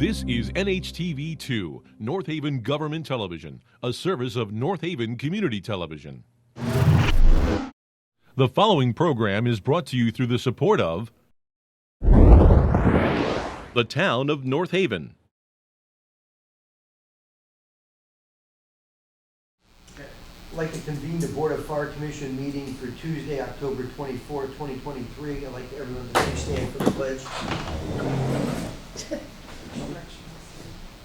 This is NHTV2, North Haven Government Television, a service of North Haven Community Television. The following program is brought to you through the support of the Town of North Haven. I'd like to convene the Board of Fire Commission meeting for Tuesday, October 24, 2023. I'd like everyone to please stand for the pledge.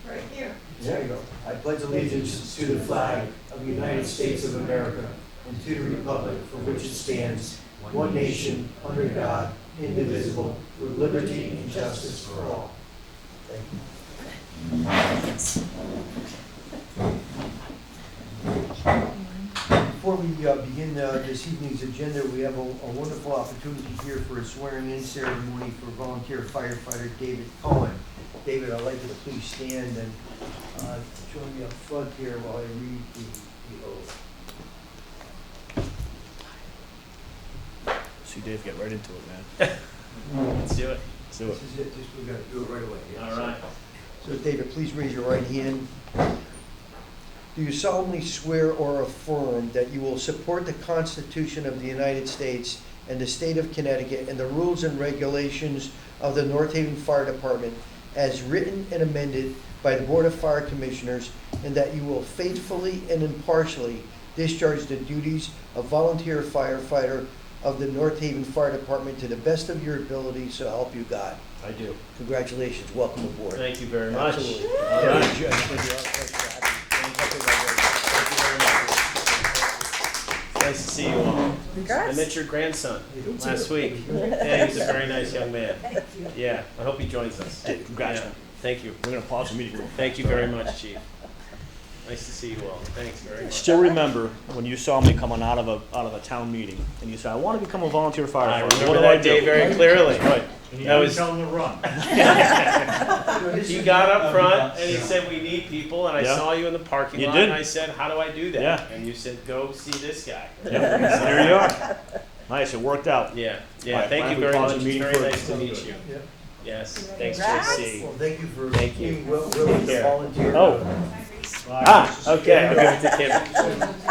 Right here. There you go. I pledge allegiance to the flag of the United States of America and to the republic for which it stands, one nation, under God, indivisible, with liberty and justice for all. Thank you. Before we begin this evening's agenda, we have a wonderful opportunity here for a swearing-in ceremony for volunteer firefighter David Cohen. David, I'd like you to please stand and join me up front here while I read the oath. See Dave get right into it, man. Let's do it. Let's do it. This is it. We've got to do it right away. All right. So, David, please raise your right hand. Do you solemnly swear or affirm that you will support the Constitution of the United States and the state of Connecticut and the rules and regulations of the North Haven Fire Department as written and amended by the Board of Fire Commissioners, and that you will faithfully and impartially discharge the duties of volunteer firefighter of the North Haven Fire Department to the best of your ability, so help you God? I do. Congratulations. Welcome aboard. Thank you very much. Absolutely. All Yeah, right. Judge, thank you. Nice to see you all. I met your grandson last week. Yeah, he's a very nice young man. Yeah, I hope he joins us. Congrats. Yeah. Thank you. We're going to pause the meeting. Thank you very much, Chief. Nice to see you all. Thanks very much. Still remember when you saw me coming out of a town meeting and you said, I want to become a volunteer I firefighter. remember What do that I day do? very clearly. Right. That was tell him to run. He got up front and he said, "We need people," and I Yeah. saw you in the parking You lot. did. And I said, "How do I do that?" Yeah. And you said, "Go see this guy." Yep. There you are. Nice. It worked out. Yeah, All right, Thank why you don't we very pause much. the It's meeting very for- nice to meet you. Yeah. Yes, thanks, Congrats. JC. Well, thank you for Thank you. being willing to care. volunteer. Oh. Okay. I'll give it to Kim.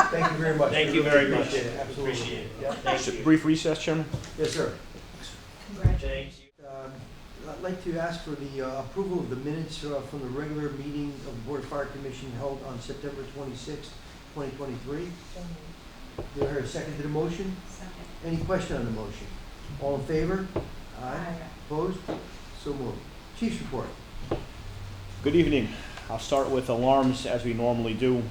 Thank you very much. Thank you very much. Appreciate it. Absolutely. Appreciate it. Yeah. Thank Just a you. brief recess, Chairman. Yes, sir. Thank you. I'd like to ask for the approval of the minutes from the regular meeting of the Board of Fire Commission held on September 26, 2023. Do I hear a second to the motion? Second. Any question on the motion? All in favor? Aye. Opposed? So moved. Chief's report. Good evening. I'll start with alarms as we normally do.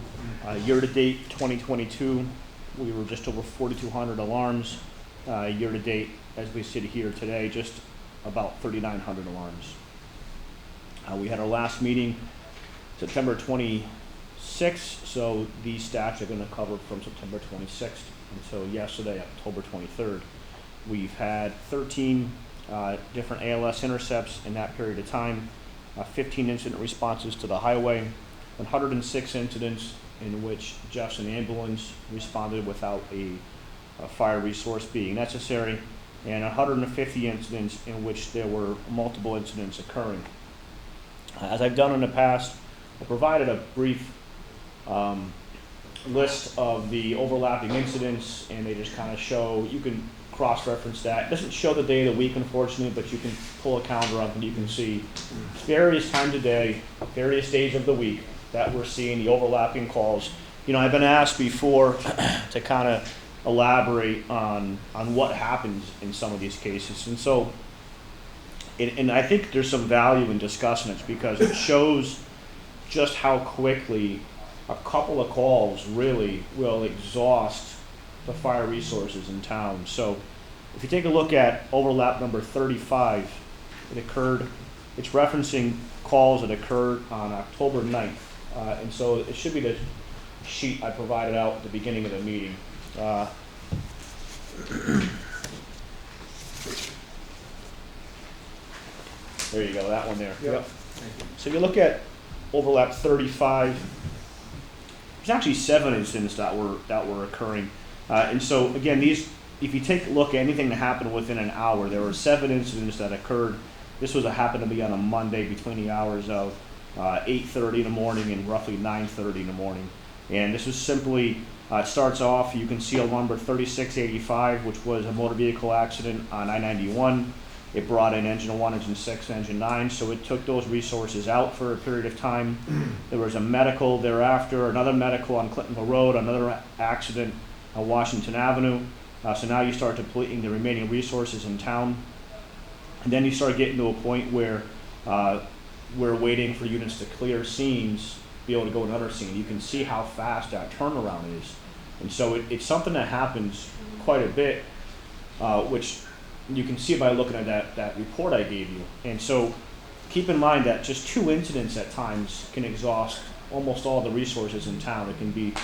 Year-to-date 2022, we were just over 4,200 alarms. Year-to-date, as we sit here today, just about 3,900 alarms. We had our last meeting September 26th, so these stats are going to cover from September 26th until yesterday, October 23rd. We've had 13 different ALS intercepts in that period of time. 15 incident responses to the highway, 106 incidents in which Jefferson Ambulance responded without a fire resource being necessary, and 150 incidents in which there were multiple incidents occurring. As I've done in the past, I provided a brief list of the overlapping incidents, and they just kind of show, you can cross-reference that. It doesn't show the day of the week, unfortunately, but you can pull a calendar up and you can see various times of day, various days of the week that we're seeing the overlapping calls. You know, I've been asked before to kind of elaborate on what happens in some of these cases. And so, and I think there's some value in discussing it because it shows just how quickly a couple of calls really will exhaust the fire resources in town. So if you take a look at overlap number 35, it's referencing calls that occurred on October 9th. And so it should be the sheet I provided out at the beginning of the meeting. There you go, that one there. Yep. So if you look at overlap 35, there's actually 7 incidents that were occurring. And so again, these, if you take a look at anything that happened within an hour, there were 7 incidents that occurred This happened to be on a Monday between the hours of 8:30 in the morning and roughly 9:30 in the morning. And this was simply, it starts off, you can see alarm number 3685, which was a motor vehicle accident on I-91. It brought in engine 1, engine 6, and engine 9, so it took those resources out for a period of time. There was a medical thereafter, another medical on Clintonville Road, another accident on Washington Avenue. So now you start depleting the remaining resources in town. And then you start getting to a point where we're waiting for units to clear scenes, be able to go to another scene. You can see how fast that turnaround is. And so it's something that happens quite a bit, which you can see by looking at that report I gave you. And so keep in mind that just 2 incidents at times can exhaust almost all the resources in town. It can be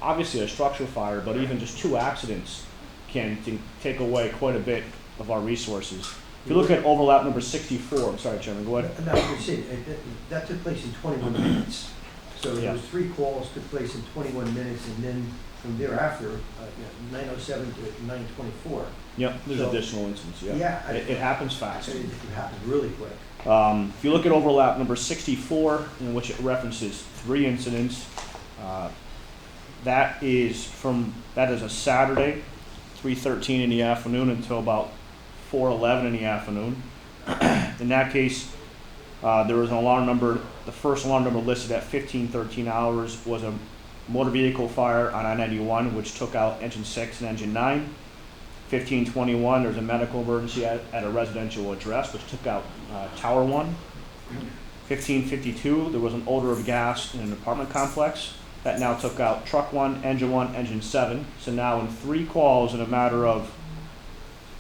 obviously a structure fire, but even just 2 accidents can take away quite a bit of our resources. If you look at overlap number 64, I'm sorry, Chairman, go ahead. No, you see, that took place in 21 minutes. So Yeah. those 3 calls took place in 21 minutes, and then from thereafter, 9:07 to 9:24. Yep, there's So- additional instances, yeah. Yeah, It happens fast. It happened really quick. If you look at overlap number 64, in which it references 3 incidents, that is a Saturday, 3:13 in the afternoon until about 4:11 in the afternoon. In that case, there was an alarm number, the first alarm number listed at 15:13 hours was a motor vehicle fire on I-91, which took out engine 6 and engine 9. 15:21, there's a medical emergency at a residential address, which took out Tower 1. 15:52, there was an odor of gas in an apartment complex. That now took out truck 1, engine 7. So now in 3 calls in a matter of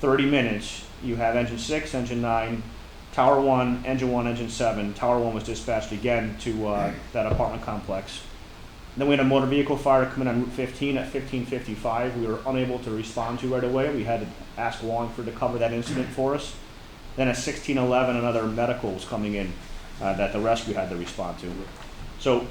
30 minutes, you have engine 6, engine 9, Tower 1, engine 7. Tower 1 was dispatched again to that apartment complex. Then we had a motor vehicle fire come in on Route 15 at 15:55. We were unable to respond to right away. We had to ask Wallingford to cover that incident for us. Then at 16:11, another medical was coming in that the rescue had to respond to. So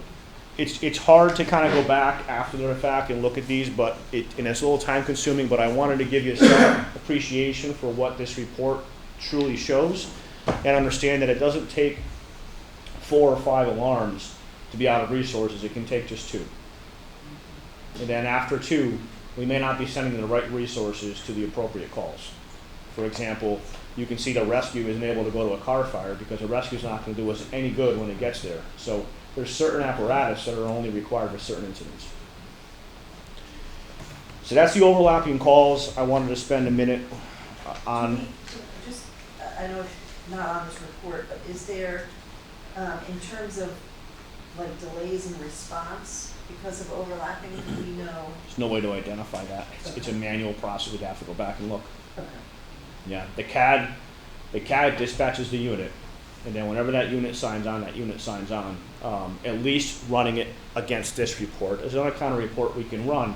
it's hard to kind of go back after the fact and look at these, but and it's a little time consuming, but I wanted to give you some appreciation for what this report truly shows and understand that it doesn't take 4 or 5 alarms to be out of resources. It can take just 2. And then after 2, we may not be sending the right resources to the appropriate calls. For example, you can see the rescue isn't able to go to a car fire because the rescue's not going to do us any good when it gets there. So there's certain apparatus that are only required for certain incidents. So that's the overlapping calls. I wanted to spend a minute on. Just, I know it's not on this report, but is there, in terms of like delays in response because of overlapping, do we know? There's no way to identify that. It's a manual process. We'd have to go back and look. Okay. Yeah, the CAD dispatches the unit, and then whenever that unit signs on, at least running it against this report. There's another kind of report we can run,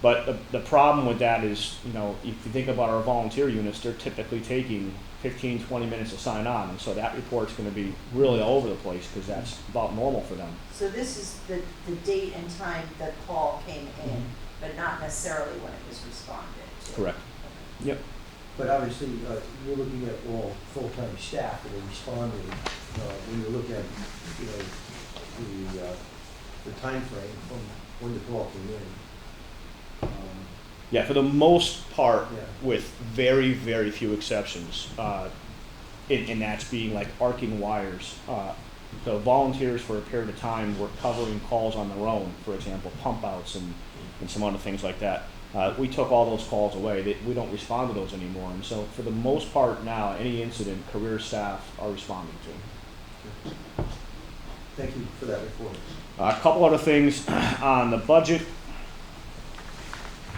but the problem with that is, you know, if you think about our volunteer units, they're typically taking 15, 20 minutes to sign on, and so that report's going to be really all over the place because that's about normal for them. So this is the date and time the call came in, but not necessarily when it was responded to. Correct. Yep. But obviously, you're looking at all full-time staff that are responding. When you look at, you know, the timeframe from when the call came in. Yeah, for the most part, Yeah. with very, very few exceptions, and that's being like arcing wires. So volunteers for a period of time were covering calls on their own, for example, pump outs and some other things like that. We took all those calls away. We don't respond to those anymore. And so for the most part now, any incident, career staff are responding to. Thank you for that report. A couple other things on the budget.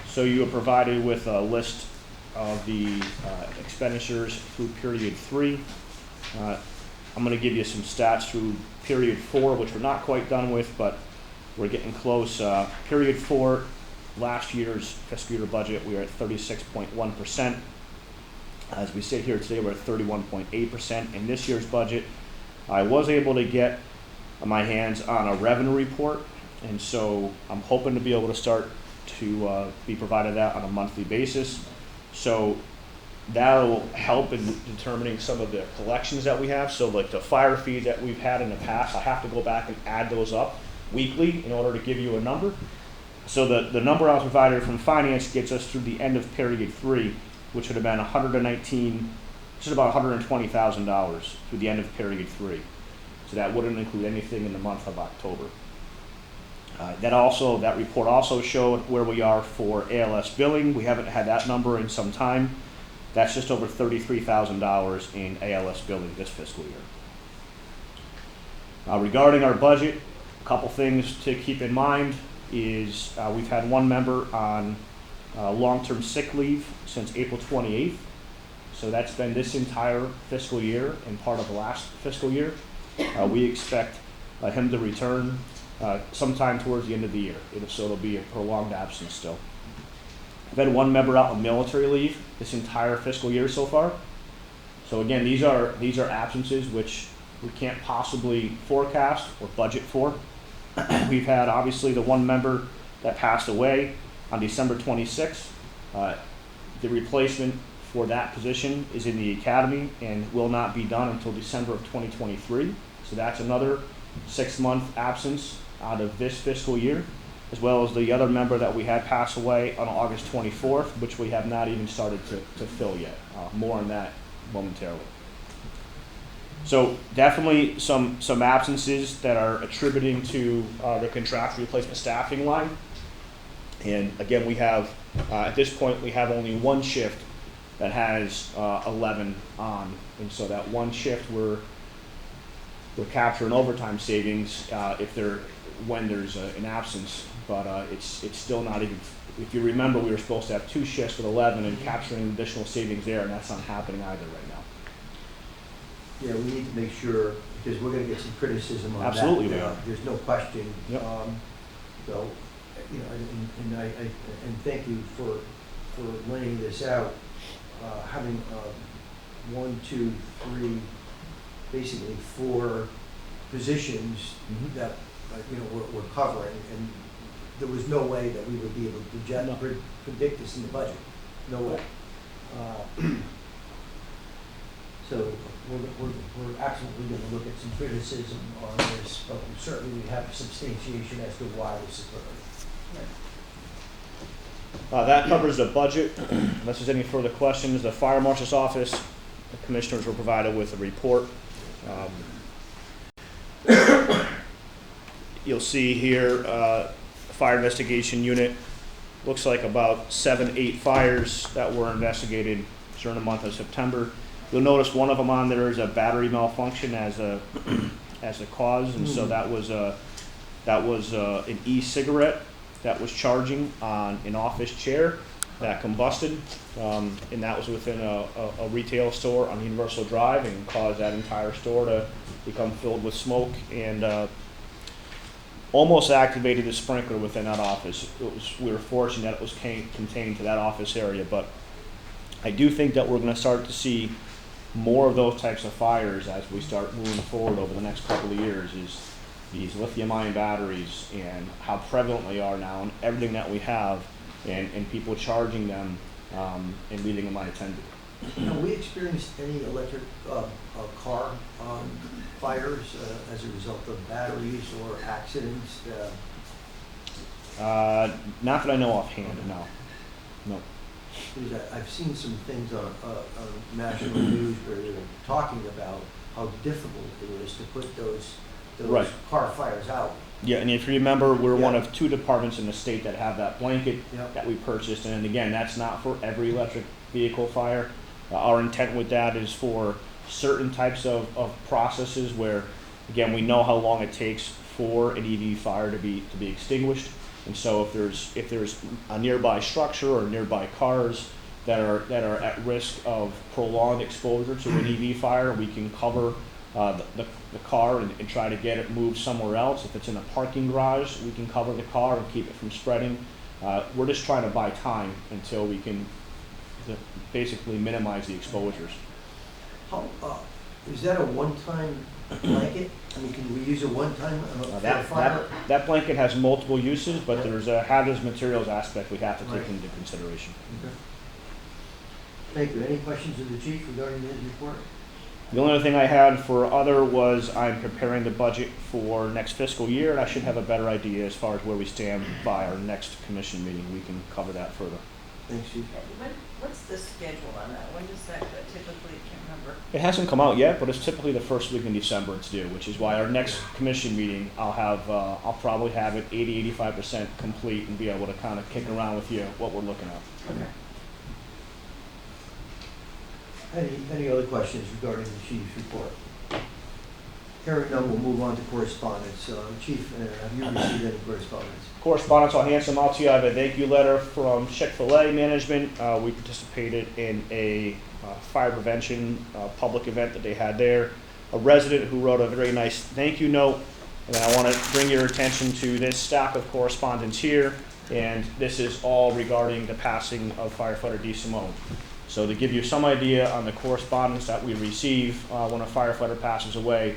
So you are provided with a list of the expenditures through period 3. I'm going to give you some stats through period 4, which we're not quite done with, but we're getting close. Period 4, last year's fiscal year budget, we were at 36.1%. As we sit here today, we're at 31.8%. In this year's budget, I was able to get my hands on a revenue report, and so I'm hoping to be able to start to be provided that on a monthly basis. So that'll help in determining some of the collections that we have. So like the fire fees that we've had in the past, I have to go back and add those up weekly in order to give you a number. So the number I was provided from finance gets us through the end of period 3, which would have been 119, just about $120,000 through the end of period 3. So that wouldn't include anything in the month of October. That report also showed where we are for ALS billing. We haven't had that number in some time. That's just over $33,000 in ALS billing this fiscal year. Regarding our budget, a couple things to keep in mind is we've had one member on long-term sick leave since April 28th. So that's been this entire fiscal year and part of the last fiscal year. We expect him to return sometime towards the end of the year. So it'll be a prolonged absence still. I've had one member out on military leave this entire fiscal year so far. So again, these are absences which we can't possibly forecast or budget for. We've had obviously the one member that passed away on December 26th. The replacement for that position is in the academy and will not be done until December of 2023. So that's another 6-month absence out of this fiscal year, as well as the other member that we had pass away on August 24th, which we have not even started to fill yet. More on that momentarily. So definitely some absences that are attributing to the contract replacement staffing line. And again, we have, at this point, we have only one shift that has 11 on. And so that one shift we're capturing overtime savings when there's an absence, but it's still not even, if you remember, we were supposed to have 2 shifts with 11 and capturing additional savings there, and that's not happening either right now. Yeah, we need to make sure, because we're gonna get some criticism on that. Absolutely we are. There's no question. Yep. So, you know, and I thank you for laying this out, having 1, 2, 3, basically 4 positions Mhm. that, you know, we're covering, and there was no way that we would be able to No. predict this in the budget. No way. So we're absolutely going to look at some criticism on this, but certainly we have substantiation as to why this is occurring. That covers the budget. Unless there's any further questions, the fire marshal's office, the commissioners were provided with a report. You'll see here, fire investigation unit, looks like about 7-8 fires that were investigated during the month of September. You'll notice one of them on there is a battery malfunction as a cause, and so that was an e-cigarette that was charging on an office chair that combusted, and that was within a retail store on Universal Drive and caused that entire store to become filled with smoke and almost activated the sprinkler within that office. We were fortunate that it was contained to that office area, but I do think that we're going to start to see more of those types of fires as we start moving forward over the next couple of years. Is these lithium-ion batteries and how prevalent they are now, and everything that we have, and people charging them and leaving them unattended. Have we experienced any electric car fires as a result of batteries or accidents? Not that I know offhand, no. Because I've seen some things on national news where they're talking about how difficult it is to put those Right. car fires out. Yeah, and if you remember, we're one Yeah. of 2 departments in the state that have that blanket Yep. that we purchased, and again, that's not for every electric vehicle fire. Our intent with that is for certain types of processes where, again, we know how long it takes for an EV fire to be extinguished, and so if there's a nearby structure or nearby cars that are at risk of prolonged exposure to an EV fire, we can cover the car and try to get it moved somewhere else. If it's in a parking garage, we can cover the car and keep it from spreading. We're just trying to buy time until we can basically minimize the exposures. How, is that a one-time blanket? I mean, can we use a one-time for a fire? That blanket has multiple uses, but there's a hazardous materials aspect we have to take into consideration. Okay. Thank you. Any questions of the chief regarding his report? The only other thing I had for other was I'm preparing the budget for next fiscal year, and I should have a better idea as far as where we stand by our next commission meeting. We can cover that further. Thanks, chief. What's the schedule on that? When does that go? Typically, I can't remember. It hasn't come out yet, but it's typically the first week in December it's due, which is why our next commission meeting, I'll probably have it 80-85% complete and be able to kind of kick around with you what we're looking at. Okay. Any other questions regarding the chief's report? Hearing none, we'll move on to correspondence. Chief, have you received any correspondence? Correspondence, I'll hand some out to you. I have a thank you letter from Chick-fil-A management. We participated in a fire prevention public event that they had there. A resident who wrote a very nice thank you note, and I want to bring your attention to this stack of correspondence here, and this is all regarding the passing of firefighter D. Simone. So to give you some idea on the correspondence that we receive when a firefighter passes away,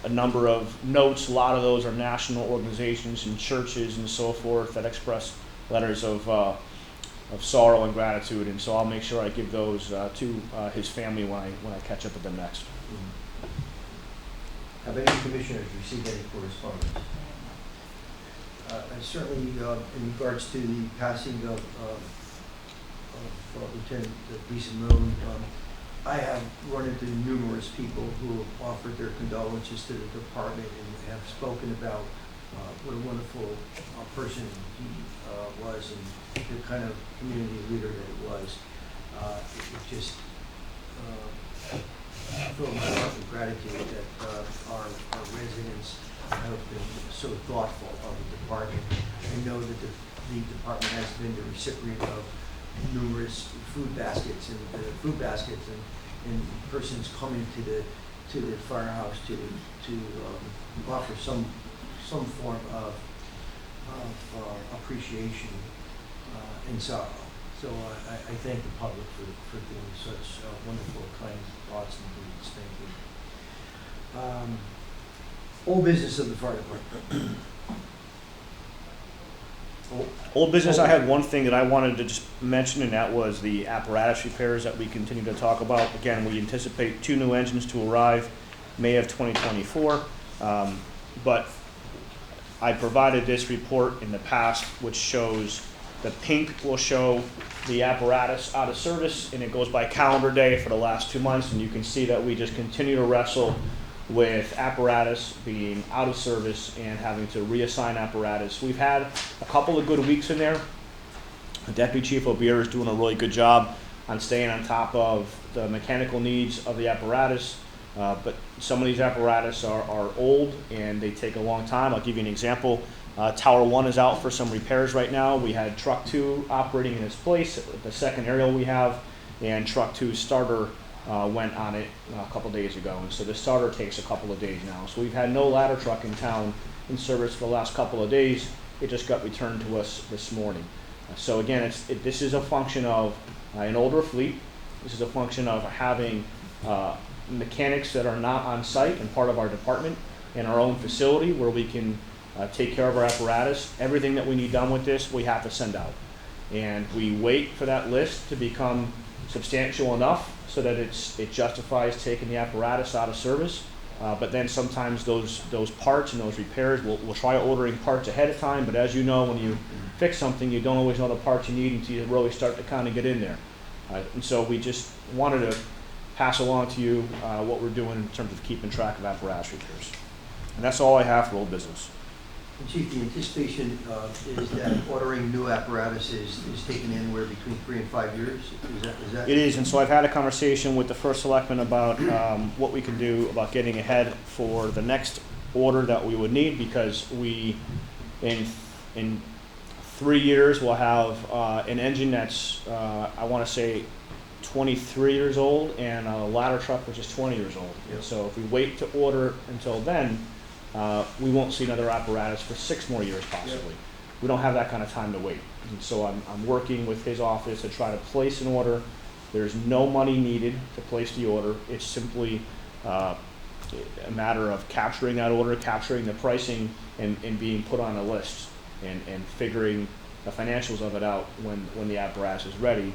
a number of notes, a lot of those are national organizations and churches and so forth that express letters of sorrow and gratitude, and so I'll make sure I give those to his family when I catch up with them next. Have any commissioners received any correspondence? And certainly, in regards to the passing of Lieutenant D. Simone, I have run into numerous people who have offered their condolences to the department and have spoken about what a wonderful person he was and the kind of community leader that it was. It just filled my heart with gratitude that our residents have been so thoughtful of the department. I know that the department has been the recipient of numerous food baskets and persons coming to the firehouse to offer some form of appreciation and sorrow. So I thank the public for doing such wonderful, kind thoughts and deeds. Thank you. Old business of the fire department. Old business, I had one thing that I wanted to just mention, and that was the apparatus repairs that we continue to talk about. Again, we anticipate 2 new engines to arrive May of 2024, but I provided this report in the past, which shows the pink will show the apparatus out of service, and it goes by calendar day for the last 2 months, and you can see that we just continue to wrestle with apparatus being out of service and having to reassign apparatus. We've had a couple of good weeks in there. Deputy Chief O'Beer is doing a really good job on staying on top of the mechanical needs of the apparatus, but some of these apparatus are old and they take a long time. I'll give you an example. Tower 1 is out for some repairs right now. We had Truck 2 operating in its place, the second aerial we have, and Truck 2's starter went on it a couple days ago, and so the starter takes a couple of days now. So we've had no ladder truck in town in service for the last couple of days. It just got returned to us this morning. So again, this is a function of an older fleet. This is a function of having mechanics that are not on site and part of our department in our own facility where we can take care of our apparatus. Everything that we need done with this, we have to send out. And we wait for that list to become substantial enough so that it justifies taking the apparatus out of service. But then sometimes those parts and those repairs, we'll try ordering parts ahead of time, but as you know, when you fix something, you don't always know the parts you need until you really start to kind of get in there. And so we just wanted to pass along to you what we're doing in terms of keeping track of apparatus repairs. And that's all I have for old business. And Chief, the anticipation is that ordering new apparatus is taking anywhere between 3 and 5 years? Is that? It is, and so I've had a conversation with the first selectman about what we can do about getting ahead for the next order that we would need, because we, in 3 years, will have an engine that's, I want to say, 23 years old, and a ladder truck which is 20 years old. Yep. So if we wait to order until then, we won't see another apparatus for 6 more years possibly. Yep. We don't have that kind of time to wait. And so I'm working with his office to try to place an order. There's no money needed to place the order. It's simply a matter of capturing that order, capturing the pricing, and being put on a list and figuring the financials of it out when the apparatus is ready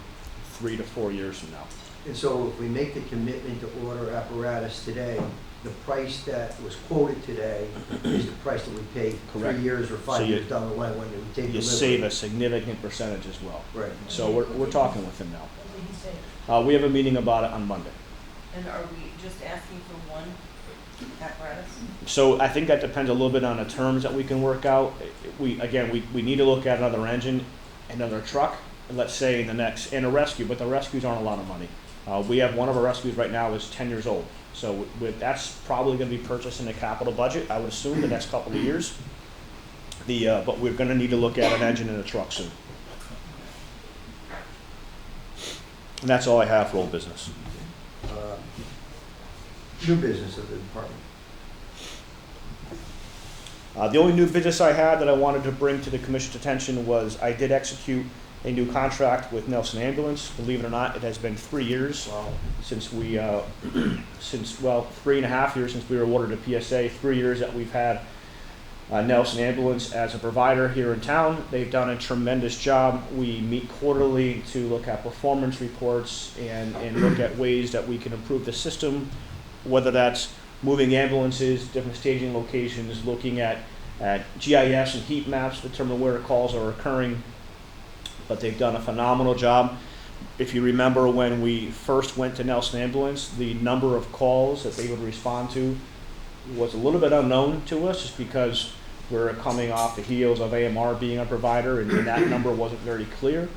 3 to 4 years from now. And so if we make the commitment to order apparatus today, the price that was quoted today is the price that we pay Correct. 3 years or 5 So years down the line when we take You delivery. save a significant percentage as well. Right. So we're talking with him now. What did he say? We have a meeting about it on Monday. And are we just asking for one apparatus? So I think that depends a little bit on the terms that we can work out. We need to look at another engine, another truck, and let's say in the next, and a rescue, but the rescues aren't a lot of money. We have one of our rescues right now is 10 years old. So that's probably gonna be purchased in the capital budget, I would assume, the next couple of years. But we're gonna need to look at an engine and a truck soon. And that's all I have for old business. New business of the department. The only new business I had that I wanted to bring to the commission's attention was I did execute a new contract with Nelson Ambulance. Believe it or not, it has been 3 years since we, 3.5 years since we were awarded a PSA, 3 years that we've had Nelson Ambulance as a provider here in town. They've done a tremendous job. We meet quarterly to look at performance reports and look at ways that we can improve the system, whether that's moving ambulances, different staging locations, looking at GIS and heat maps to determine where calls are occurring. But they've done a phenomenal job. If you remember when we first went to Nelson Ambulance, the number of calls that they would respond to was a little bit unknown to us just because we're coming off the heels of AMR being a provider and that number wasn't very clear.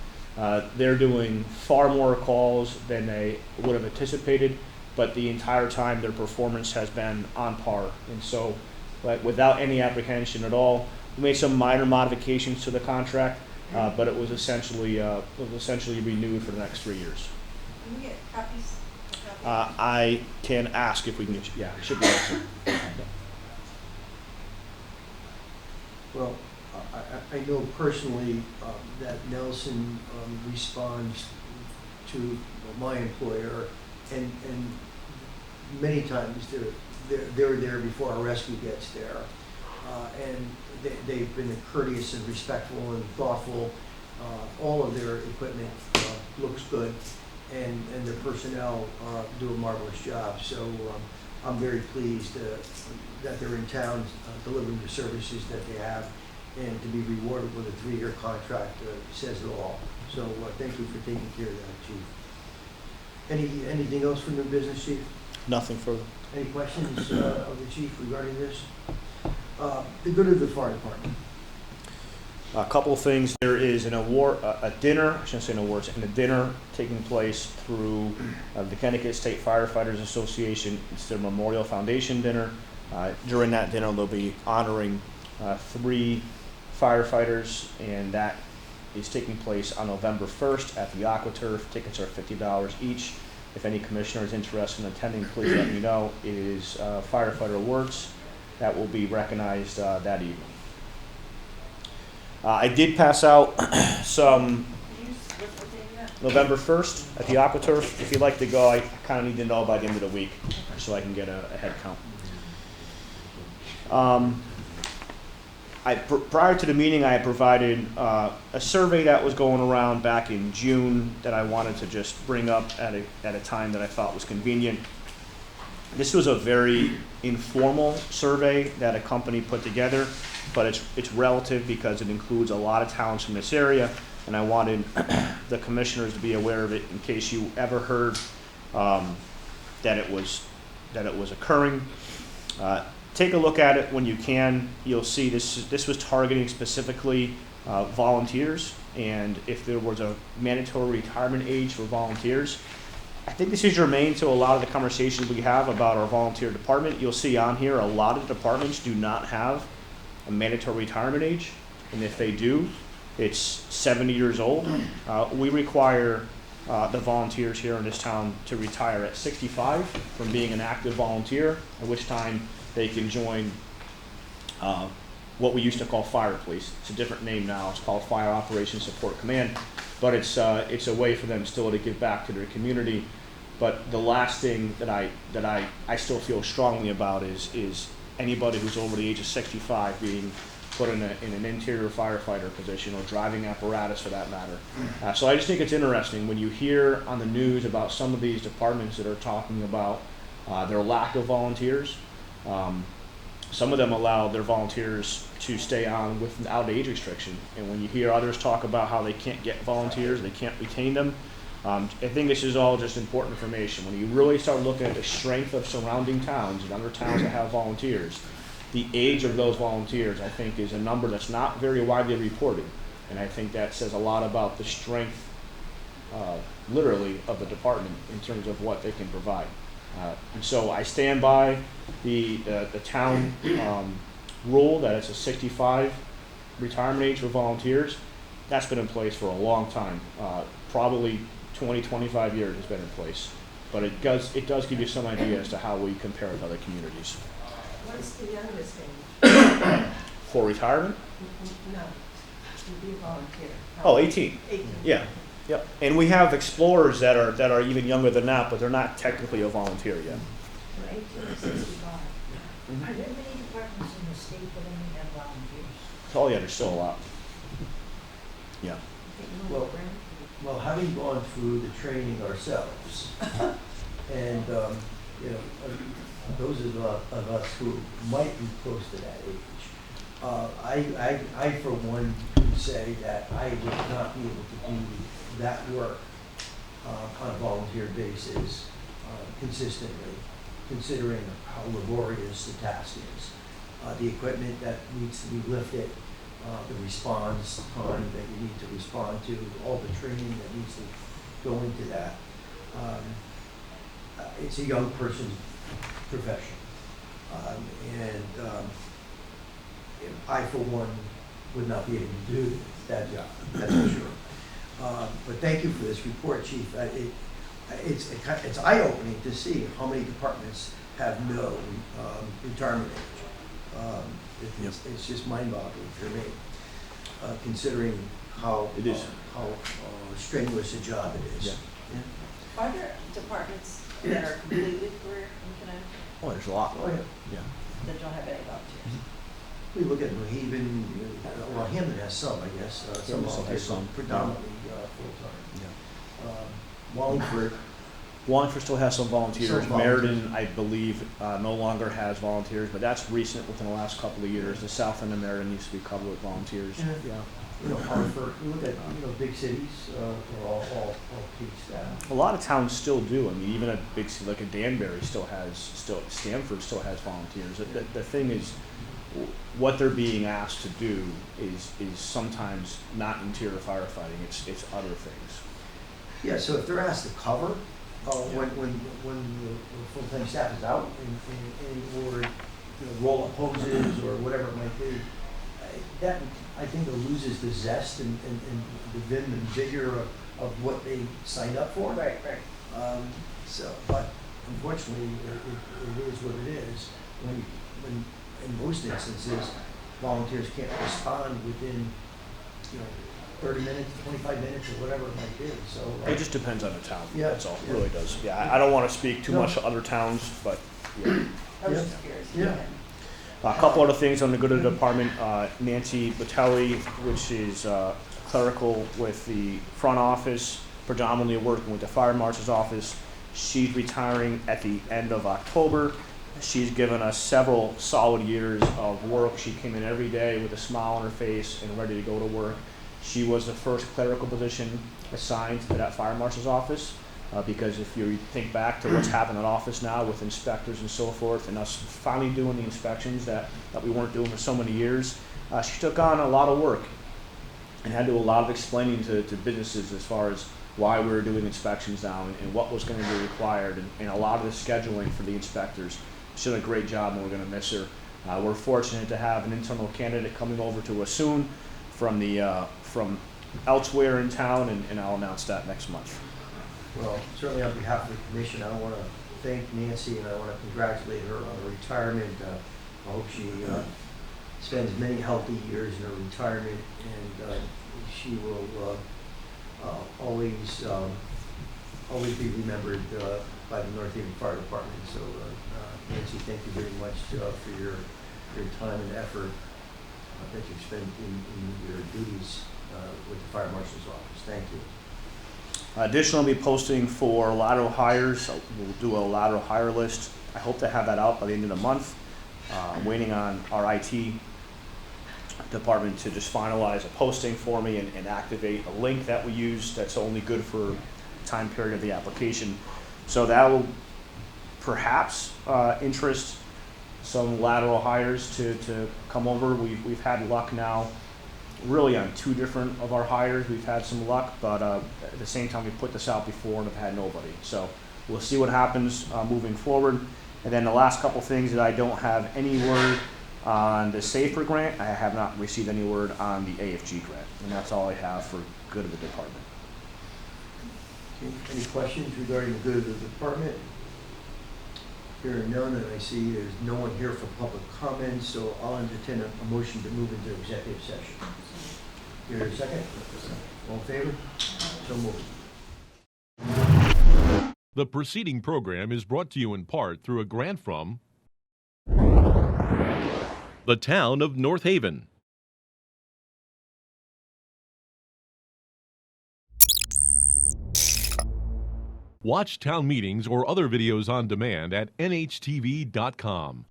They're doing far more calls than they would have anticipated, but the entire time their performance has been on par. And so, without any apprehension at all, we made some minor modifications to the contract, but it was essentially renewed for the next 3 years. Can we get copies? I can ask if we can get, yeah, it should be awesome. Well, I know personally that Nelson responds to my employer, and many times they're there before our rescue gets there, and they've been courteous and respectful and thoughtful. All of their equipment looks good, and their personnel do a marvelous job. So I'm very pleased that they're in town delivering the services that they have, and to be rewarded with a 3-year contract says it all. So thank you for taking care of that, Chief. Anything else for new business, Chief? Nothing further. Any questions of the Chief regarding this? The good of the fire department. A couple of things. There is an award, a dinner, I shouldn't say an awards, and a dinner taking place through the Connecticut State Firefighters Association. It's their Memorial Foundation dinner. During that dinner, they'll be honoring 3 firefighters, and that is taking place on November 1st at the AquaTurf. Tickets are $50 each. If any commissioner is interested in attending, please let me know. It is firefighter awards that will be recognized that evening. I did pass out some November 1st at the AquaTurf. If you'd like to go, I kind of need to know by the end of the week so I can get a head count. Prior to the meeting, I had provided a survey that was going around back in June that I wanted to just bring up at a time that I thought was convenient. This was a very informal survey that a company put together, but it's relative because it includes a lot of towns from this area, and I wanted the commissioners to be aware of it in case you ever heard that it was occurring. Take a look at it when you can. You'll see this was targeting specifically volunteers, and if there was a mandatory retirement age for volunteers. I think this is germane to a lot of the conversations we have about our volunteer department. You'll see on here a lot of departments do not have a mandatory retirement age, and if they do, it's 70 years old. We require the volunteers here in this town to retire at 65 from being an active volunteer, at which time they can join what we used to call Fire Police. It's a different name now. It's called Fire Operations Support Command, but it's a way for them still to give back to their community. But the last thing that I still feel strongly about is anybody who's over the age of 65 being put in an interior firefighter position or driving apparatus for that matter. So I just think it's interesting when you hear on the news about some of these departments that are talking about their lack of volunteers. Some of them allow their volunteers to stay on without age restriction. And when you hear others talk about how they can't get volunteers, they can't retain them, I think this is all just important information. When you really start looking at the strength of surrounding towns and other towns that have volunteers, the age of those volunteers, I think, is a number that's not very widely reported. And I think that says a lot about the strength, literally, of the department in terms of what they can provide. And so I stand by the town rule that it's a 65 retirement age for volunteers. That's been in place for a long time. Probably 20, 25 years has been in place. But it does give you some idea as to how we compare with other communities. What's the youngest age? For retirement? No, to be a volunteer. Oh, 18. 18. Yeah. Yep. And we have explorers that are even younger than that, but they're not technically a volunteer yet. From 18 to 65. Are there many departments in the state that only have volunteers? Oh yeah, there's still a lot. Yeah. Well, having gone through the training ourselves, and, those of us who might be close to that age, I for one would say that I would not be able to do that work on a volunteer basis consistently, considering how laborious the task is. The equipment that needs to be lifted, the response time that you need to respond to, all the training that needs to go into that. It's a young person's profession. I, for one, would not be able to do that job, that's for sure. But thank you for this report, Chief. It's eye-opening to see how many departments have no retirement age. It's just mind-boggling for me, considering how It is. how strenuous a job it is. Yeah. Are there departments that are completely career in Connecticut Oh, there's a lot. Oh, yeah. Yeah. that don't have any volunteers? We look at New Haven, well, Hampton has some, I guess, some Hampton still has volunteers, some. predominantly full-time. Yeah. Wallingford, Wallingford still has some volunteers. Some volunteers. Meriden, I believe, no longer has volunteers, but that's recent within the last couple of years. The south end of Meriden used to be covered with volunteers. Yeah. Hartford, you look at, big cities, are all paid staff. A lot of towns still do. I mean, even a big city like a Danbury Stamford still has volunteers. The thing is, what they're being asked to do is sometimes not interior firefighting. It's other things. Yeah, so if they're asked to cover, when the full-time staff is out or roll up hoses or whatever it might be, that, I think, it loses the zest and the vim and vigor of what they signed up for. Right. But unfortunately, it is what it is. When in most instances, volunteers can't respond within, 30 minutes, 25 minutes, or whatever it might be, so. It just depends on the town. Yeah, That's all. It yeah. really does. Yeah, I don't want to speak too No. much to other towns, but yeah. I was Yeah. just curious. Yeah. A couple other things on the good of the department. Nancy Batelli, which is clerical with the front office, predominantly working with the fire marshal's office. She's retiring at the end of October. She's given us several solid years of work. She came in every day with a smile on her face and ready to go to work. She was the first clerical position assigned to that fire marshal's office. Because if you think back to what's happened in office now with inspectors and so forth, and us finally doing the inspections that we weren't doing for so many years, she took on a lot of work and had to do a lot of explaining to businesses as far as why we were doing inspections now and what was going to be required and a lot of the scheduling for the inspectors. She did a great job and we're going to miss her. We're fortunate to have an internal candidate coming over to us soon from elsewhere in town, and I'll announce that next month. Well, certainly on behalf of the commission, I want to thank Nancy and I want to congratulate her on her retirement. I hope she spends many healthy years in her retirement, and she will always be remembered by the North Haven Fire Department. So Nancy, thank you very much for your time and effort. that you spent in your duties with the fire marshal's office. Thank you. Additionally, I'll be posting for lateral hires. We'll do a lateral hire list. I hope to have that out by the end of the month. I'm waiting on our IT department to just finalize a posting for me and activate a link that we use that's only good for the time period of the application. So that will perhaps interest some lateral hires to come over. We've had luck now really on 2 different of our hires. We've had some luck, but at the same time we put this out before and have had nobody. So we'll see what happens moving forward. And then the last couple things that I don't have any word on the SAFER grant. I have not received any word on the AFG grant, and that's all I have for good of the department. Okay. Any questions regarding the good of the department? Hearing none, and I see there's no one here for public comments, so I'll entertain a motion to move into executive session. Here, a second? All in favor? So moved. The preceding program is brought to you in part through a grant from the town of North Haven. Watch town meetings or other videos on demand at nhtv.com.